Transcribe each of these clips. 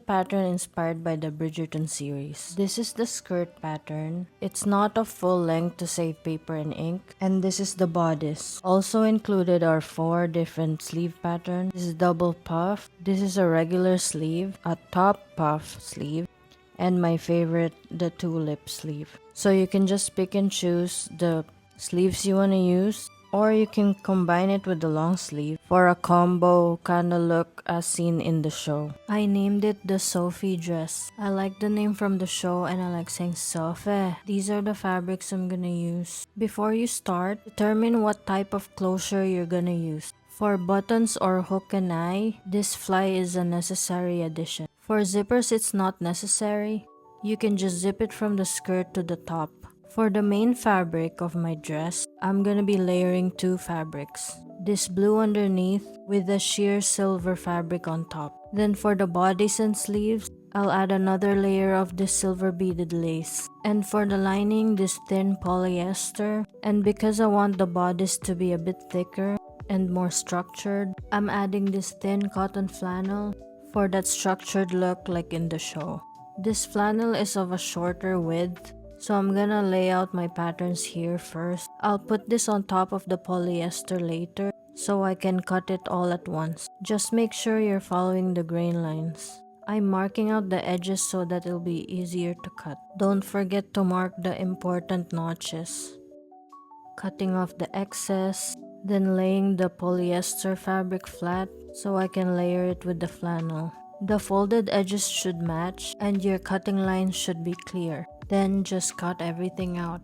pattern inspired by the Bridgerton series. This is the skirt pattern. It's not a full length to save paper and ink. And this is the bodice. Also included are 4 different sleeve patterns. This is double puff. This is a regular sleeve, a top puff sleeve, and my favorite, the tulip sleeve. So you can just pick and choose the sleeves you want to use, or you can combine it with the long sleeve for a combo kind of look as seen in the show. I named it the Sophie dress. I like the name from the show and I like saying Sophie. These are the fabrics I'm gonna use. Before you start, determine what type of closure you're gonna use. For buttons or hook and eye, this fly is a necessary addition. For zippers, it's not necessary. You can just zip it from the skirt to the top. For the main fabric of my dress, I'm gonna be layering 2 fabrics. This blue underneath with the sheer silver fabric on top. Then for the bodice and sleeves, I'll add another layer of this silver beaded lace. And for the lining, this thin polyester. And because I want the bodice to be a bit thicker and more structured, I'm adding this thin cotton flannel for that structured look like in the show. This flannel is of a shorter width, so I'm gonna lay out my patterns here first. I'll put this on top of the polyester later so I can cut it all at once. Just make sure you're following the grain lines. I'm marking out the edges so that it'll be easier to cut. Don't forget to mark the important notches. Cutting off the excess, then laying the polyester fabric flat so I can layer it with the flannel. The folded edges should match and your cutting lines should be clear. Then just cut everything out.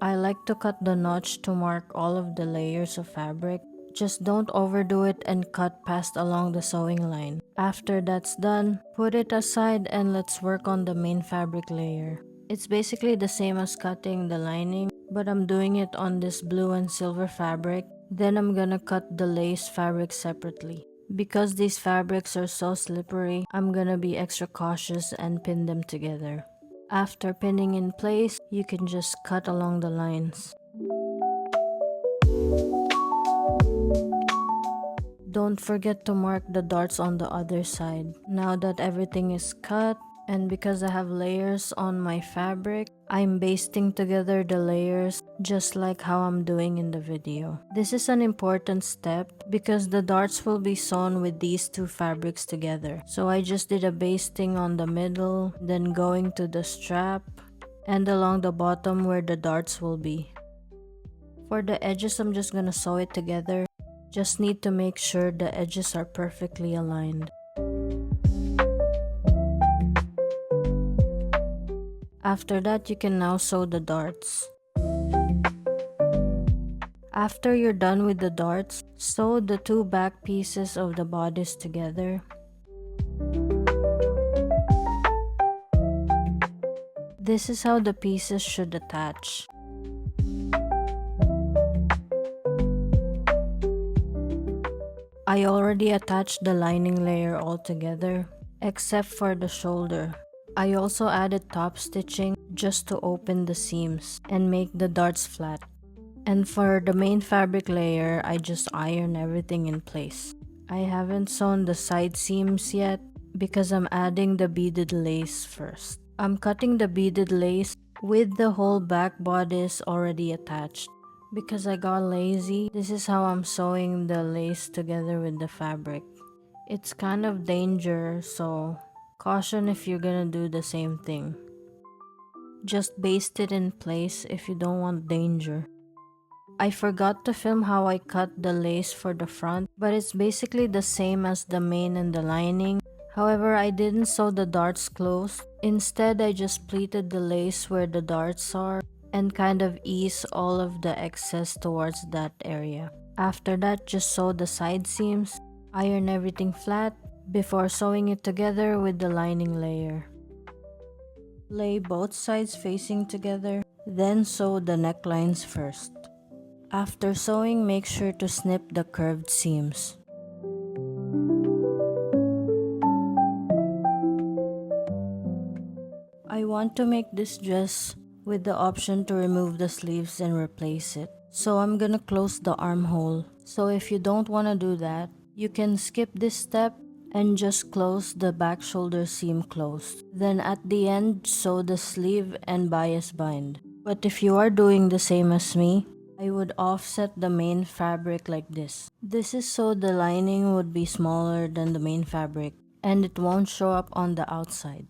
I like to cut the notch to mark all of the layers of fabric. Just don't overdo it and cut past along the sewing line. After that's done, put it aside and let's work on the main fabric layer. It's basically the same as cutting the lining, but I'm doing it on this blue and silver fabric. Then I'm gonna cut the lace fabric separately. Because these fabrics are so slippery, I'm gonna be extra cautious and pin them together. After pinning in place, you can just cut along the lines. Don't forget to mark the darts on the other side. Now that everything is cut, and because I have layers on my fabric, I'm basting together the layers just like how I'm doing in the video. This is an important step because the darts will be sewn with these 2 fabrics together. So I just did a basting on the middle, then going to the strap, and along the bottom where the darts will be. For the edges, I'm just gonna sew it together. Just need to make sure the edges are perfectly aligned. After that, you can now sew the darts. After you're done with the darts, sew the 2 back pieces of the bodice together. This is how the pieces should attach. I already attached the lining layer all together, except for the shoulder. I also added top stitching just to open the seams and make the darts flat. And for the main fabric layer, I just iron everything in place. I haven't sewn the side seams yet because I'm adding the beaded lace first. I'm cutting the beaded lace with the whole back bodice already attached. Because I got lazy, this is how I'm sewing the lace together with the fabric. It's kind of danger, so caution if you're gonna do the same thing. Just baste it in place if you don't want danger. I forgot to film how I cut the lace for the front, but it's basically the same as the main and the lining. However, I didn't sew the darts close. Instead, I just pleated the lace where the darts are and kind of ease all of the excess towards that area. After that, just sew the side seams, iron everything flat before sewing it together with the lining layer. Lay both sides facing together, then sew the necklines first. After sewing, make sure to snip the curved seams. I want to make this dress with the option to remove the sleeves and replace it. So I'm gonna close the armhole. So if you don't want to do that, you can skip this step and just close the back shoulder seam closed. Then at the end, sew the sleeve and bias bind. But if you are doing the same as me, I would offset the main fabric like this. This is so the lining would be smaller than the main fabric and it won't show up on the outside.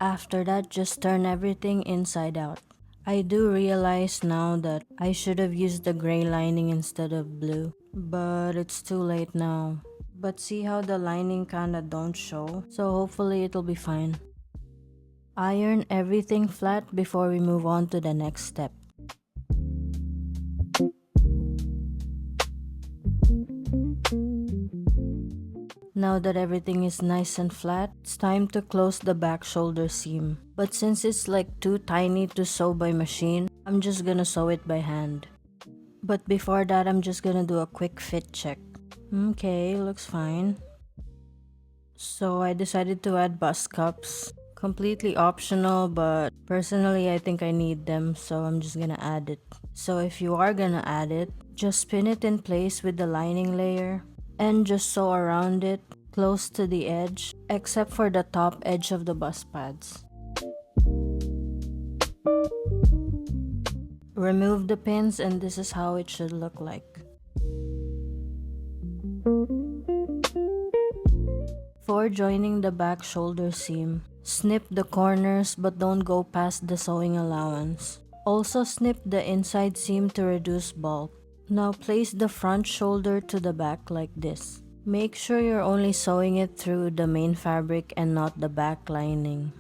After that, just turn everything inside out. I do realize now that I should have used the gray lining instead of blue, but it's too late now. But see how the lining kinda don't show, so hopefully it'll be fine. Iron everything flat before we move on to the next step. Now that everything is nice and flat, it's time to close the back shoulder seam. But since it's like too tiny to sew by machine, I'm just gonna sew it by hand. But before that, I'm just gonna do a quick fit check. Okay, looks fine. So I decided to add bust cups. Completely optional, but personally I think I need them, so I'm just gonna add it. So if you are gonna add it, just pin it in place with the lining layer and just sew around it close to the edge, except for the top edge of the bust pads. Remove the pins and this is how it should look like. For joining the back shoulder seam, snip the corners but don't go past the sewing allowance. Also snip the inside seam to reduce bulk. Now place the front shoulder to the back like this. Make sure you're only sewing it through the main fabric and not the back lining.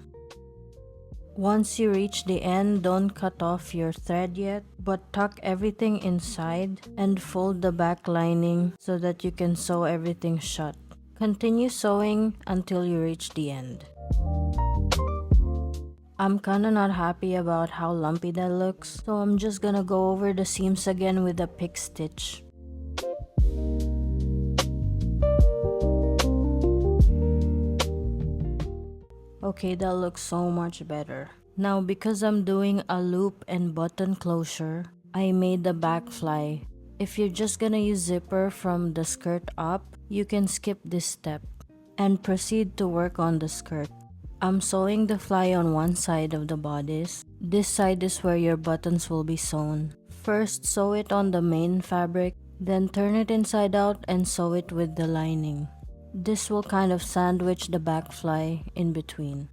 Once you reach the end, don't cut off your thread yet, but tuck everything inside and fold the back lining so that you can sew everything shut. Continue sewing until you reach the end. I'm kinda not happy about how lumpy that looks, so I'm just gonna go over the seams again with a pick stitch. Okay, that looks so much better. Now because I'm doing a loop and button closure, I made the back fly. If you're just gonna use zipper from the skirt up, you can skip this step and proceed to work on the skirt. I'm sewing the fly on one side of the bodice. This side is where your buttons will be sewn. First, sew it on the main fabric, then turn it inside out and sew it with the lining. This will kind of sandwich the back fly in between.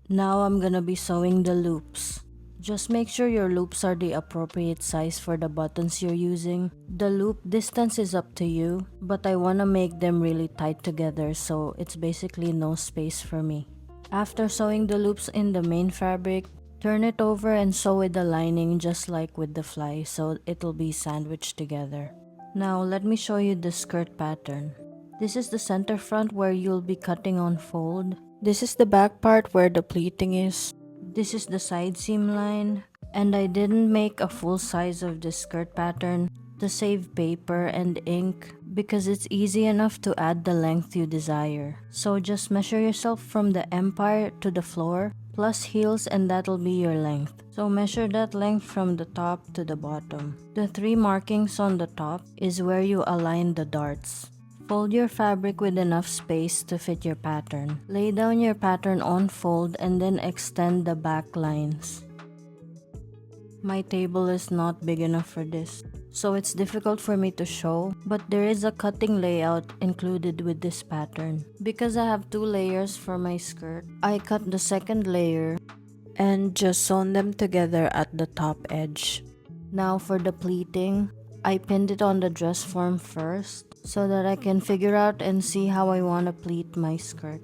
Now I'm gonna be sewing the loops. Just make sure your loops are the appropriate size for the buttons you're using. The loop distance is up to you, but I wanna make them really tight together, so it's basically no space for me. After sewing the loops in the main fabric, turn it over and sew with the lining just like with the fly, so it'll be sandwiched together. Now let me show you the skirt pattern. This is the center front where you'll be cutting on fold. This is the back part where the pleating is. This is the side seam line, and I didn't make a full size of this skirt pattern to save paper and ink because it's easy enough to add the length you desire. So just measure yourself from the empire to the floor plus heels and that'll be your length. So measure that length from the top to the bottom. The 3 markings on the top is where you align the darts. Fold your fabric with enough space to fit your pattern. Lay down your pattern on fold and then extend the back lines. My table is not big enough for this, so it's difficult for me to show, but there is a cutting layout included with this pattern. Because I have 2 layers for my skirt, I cut the second layer and just sewn them together at the top edge. Now for the pleating, I pinned it on the dress form first, so that I can figure out and see how I want to pleat my skirt.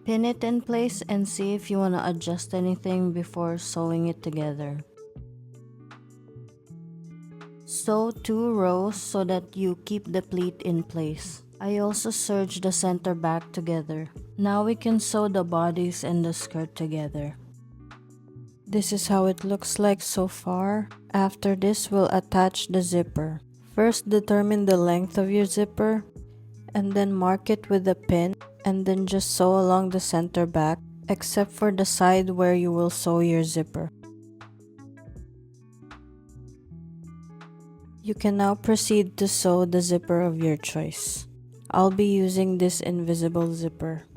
Pin it in place and see if you want to adjust anything before sewing it together. Sew 2 rows so that you keep the pleat in place. I also serge the center back together. Now we can sew the bodice and the skirt together. This is how it looks like so far. After this, we'll attach the zipper. First, determine the length of your zipper and then mark it with a pin and then just sew along the center back, except for the side where you will sew your zipper. You can now proceed to sew the zipper of your choice. I'll be using this invisible zipper.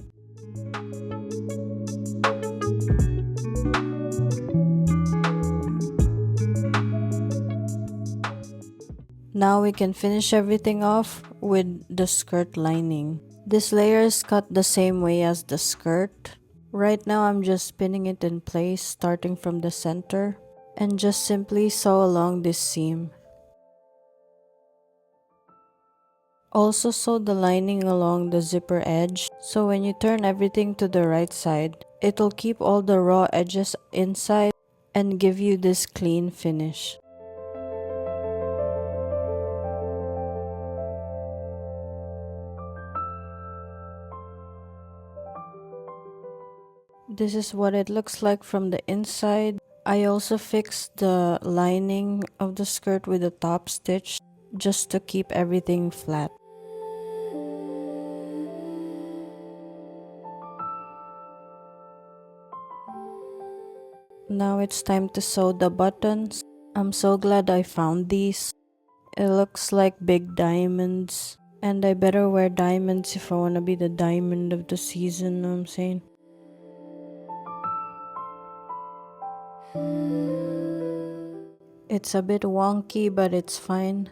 Now we can finish everything off with the skirt lining. This layer is cut the same way as the skirt. Right now I'm just spinning it in place starting from the center and just simply sew along this seam. Also sew the lining along the zipper edge so when you turn everything to the right side, it'll keep all the raw edges inside and give you this clean finish. This is what it looks like from the inside. I also fixed the lining of the skirt with a top stitch just to keep everything flat. Now it's time to sew the buttons. I'm so glad I found these. It looks like big diamonds. And I better wear diamonds if I want to be the diamond of the season, know what I'm saying? It's a bit wonky, but it's fine.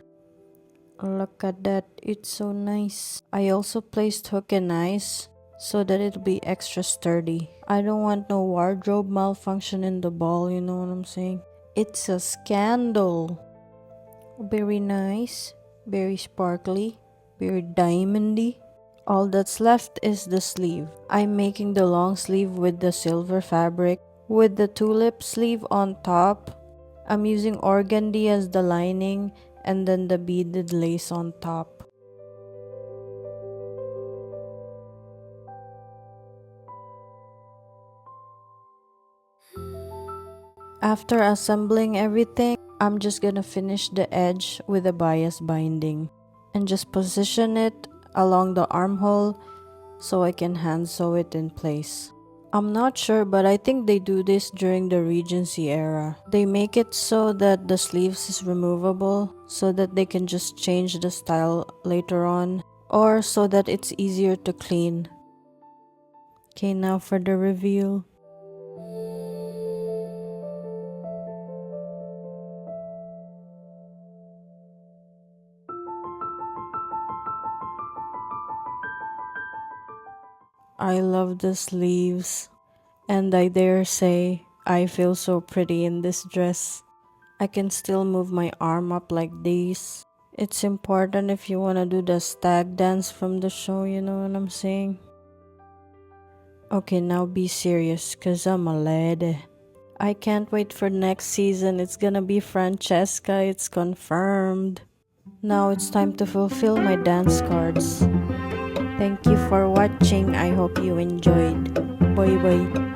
Look at that, it's so nice. I also placed hook and eyes so that it'll be extra sturdy. I don't want no wardrobe malfunction in the ball, you know what I'm saying? It's a scandal. Very nice, very sparkly, very diamondy. All that's left is the sleeve. I'm making the long sleeve with the silver fabric with the tulip sleeve on top. I'm using organdy as the lining and then the beaded lace on top. After assembling everything, I'm just gonna finish the edge with a bias binding and just position it along the armhole so I can hand sew it in place. I'm not sure, but I think they do this during the Regency era. They make it so that the sleeves is removable so that they can just change the style later on or so that it's easier to clean. Okay, now for the reveal. I love the sleeves, and I dare say I feel so pretty in this dress. I can still move my arm up like this. It's important if you want to do the stag dance from the show, you know what I'm saying? Okay, now be serious, cause I'm a lady. I can't wait for next season. It's gonna be Francesca, it's confirmed. Now it's time to fulfill my dance cards. Thank you for watching. I hope you enjoyed. Bye bye.